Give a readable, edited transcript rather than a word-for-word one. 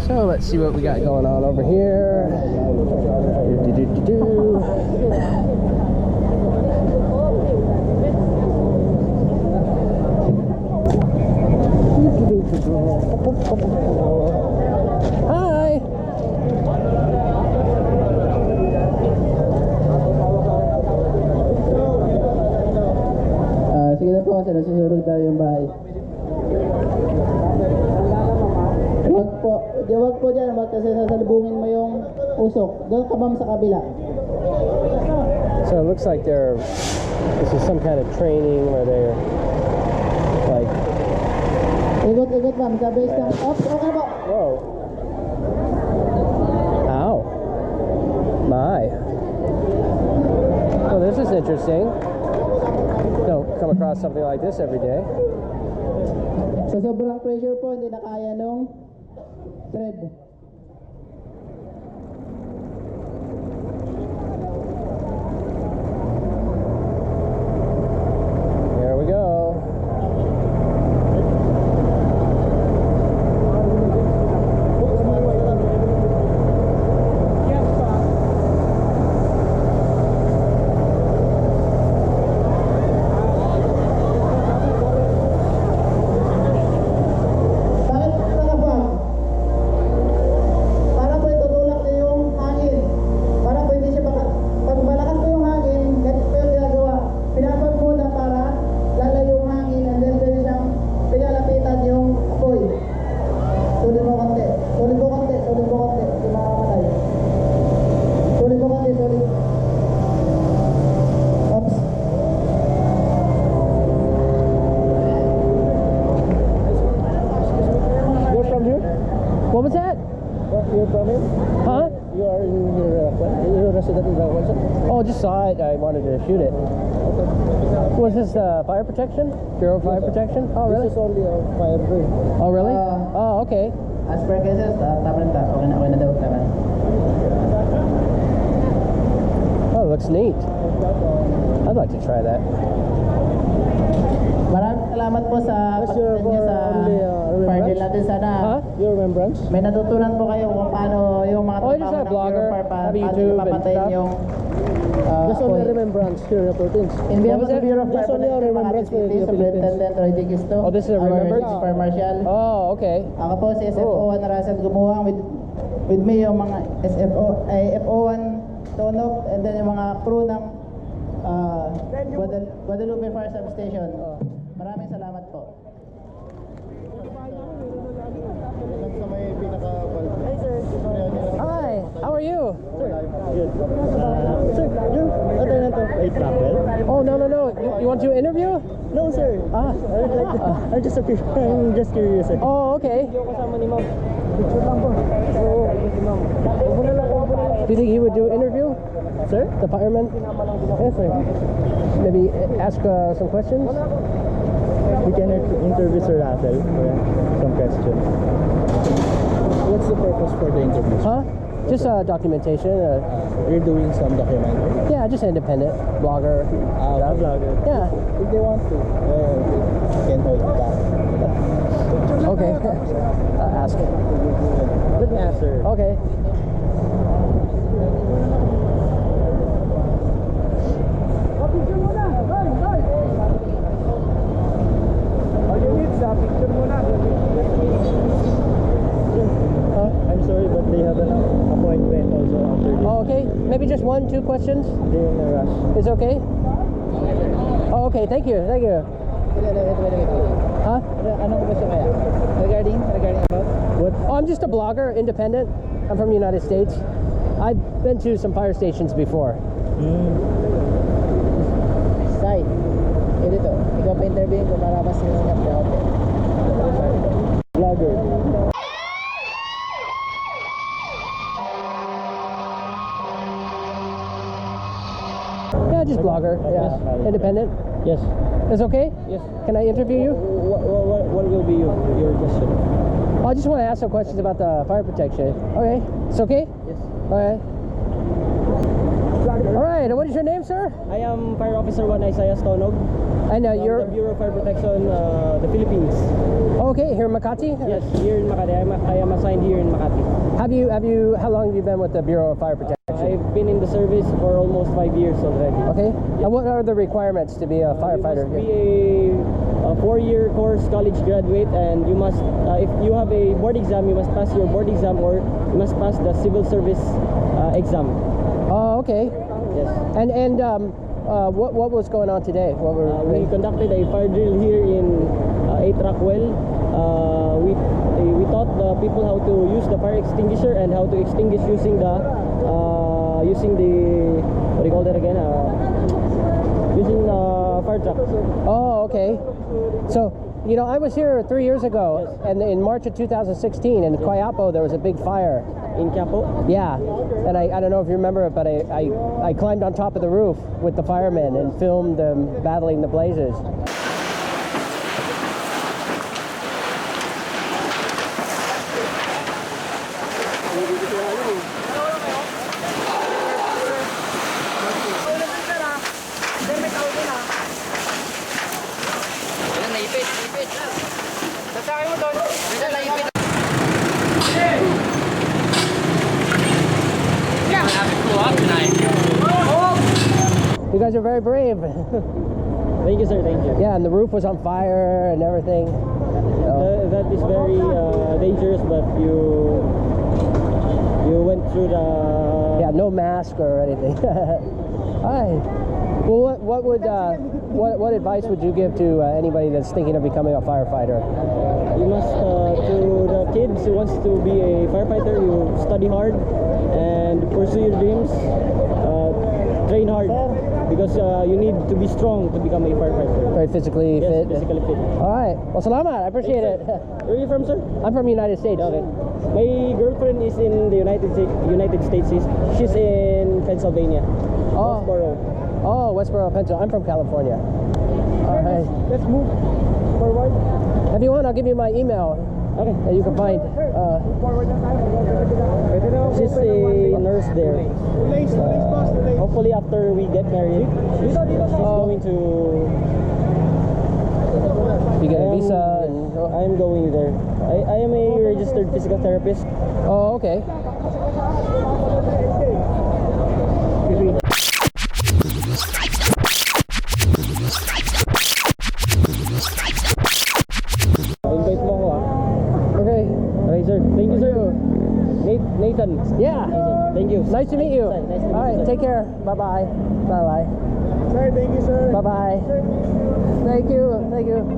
So let's see what we got going on over here. Hi. Sige na po kasi nasusunod tayo yung bahay. Wag po dyan, kasi sasalubungin mo yung usok. Doon ka ma'am sa kabila. So it looks like this is some kind of training where they're like... Ikot ma'am, sa base ng... Oops, okay po. Whoa. Ow. My. Well, this is interesting. Don't come across something like this every day. Sa sobrang pressure po, hindi na kaya nung thread. Here we go. What was that? You're from here? Huh? You are in here, you're a resident in Rawalson? Oh, just saw it. I wanted to shoot it. Okay. Was this fire protection? Bureau of Fire Protection? Oh, really? This is only a fire drill. Oh, really? Oh, okay. As per cases, tama na daw, tama. Oh, it looks neat. I'd like to try that. Maraming salamat po sa pagpunta niyo sa fire drill natin. Sana your remembrance? May natutunan po kayo kung paano yung mga just a blogger, have YouTube and stuff. yung just only remembrance here in the Philippines. In behalf of the Bureau of Fire Just only Protection, remembrance for the Philippines. Superintendent Roy D. Gisto. Oh, this is a remembrance? Our Fire Marshal. Oh, okay. Ako po si SFO1 Russell Gumuhang with me yung mga FO1 Tonok and then yung mga crew ng Guadalupe Fire Substation. Maraming salamat po. Hi, how are you? Sir, you're attendant of a travel? Oh, no. You want to interview? No, sir. I'm just curious, sir. Oh, okay. Do you think he would do an interview? Sir? The fireman? Yes, sir. Maybe ask some questions? We can interview Sir Russell for some questions. What's the purpose for the interview? Huh? Just documentation. You're doing some documentary? Yeah, just independent blogger. A blogger? Yeah. If they want to, you can hold it back. Okay. Ask it. Let me ask, sir. Okay. I'm sorry, but they have an appointment also after this. Oh, okay. Maybe just 1-2 questions? They're in a rush. It's okay? Oh, okay. Thank you. Wait. Huh? Anong question kaya? Regarding about? What? Oh, I'm just a blogger, independent. I'm from the United States. I've been to some fire stations before. Sai, dito. Ikaw pa interviewin ko para mas sinap na ako. Vlogger. Yeah, just blogger. Yeah. Independent. Yes. It's okay? Yes. Can I interview you? What will be your question? Oh, I just want to ask some questions about the fire protection. Okay. It's okay? Yes. Okay. All right. What is your name, sir? I am Fire Officer 1 Isaiah Stonog. And from you're... the Bureau of Fire Protection, the Philippines. Okay, here in Makati? Yes, here in Makati. I am assigned here in Makati. How long have you been with the Bureau of Fire Protection? I've been in the service for almost 5 years already. Okay. And what are the requirements to be a firefighter? You must be a 4-year course college graduate, and you must, if you have a board exam, you must pass your board exam, or you must pass the civil service exam. Oh, okay. Yes. And what was going on today? What were We conducted a fire drill here in 8 Rockwell. We taught the people how to use the fire extinguisher and how to extinguish using the what do you call that again? Using the fire truck. Oh, okay. So, you know, I was here 3 years ago, and in March of 2016 in Quiapo there was a big fire. In Quiapo? Yeah, and I don't know if you remember it, but I climbed on top of the roof with the firemen and filmed them battling the blazes. You guys are very brave. Thank you, sir. Thank you. Yeah, and the roof was on fire and everything. That is very dangerous, but you went through the... Yeah, no mask or anything. Hi. Well, what advice would you give to anybody that's thinking of becoming a firefighter? You must, to the kids who wants to be a firefighter, you study hard and pursue your dreams. Train hard, because you need to be strong to become a firefighter. Very physically fit. Physically fit. All right. Well, salamat. I appreciate it. Where are you from, sir? I'm from the United States. Okay. My girlfriend is in the United States. She's in Pennsylvania. Oh. Westboro. Oh, Westboro, Pennsylvania. I'm from California. All right. Let's move forward. If you want, I'll give you my email. Okay. That you can find. She's a nurse there. Hopefully after we get married, she's going to... You get a visa and... I'm going there. I am a registered physical therapist. Oh, okay. Invite mo ako, Okay. Okay, sir. Thank you, sir. Nathan. Yeah. Thank you. Nice to meet you. Nice to meet you, All right. sir. Take care. Bye-bye. Bye-bye. Sir, thank you, sir. Bye-bye. Thank you. Thank you.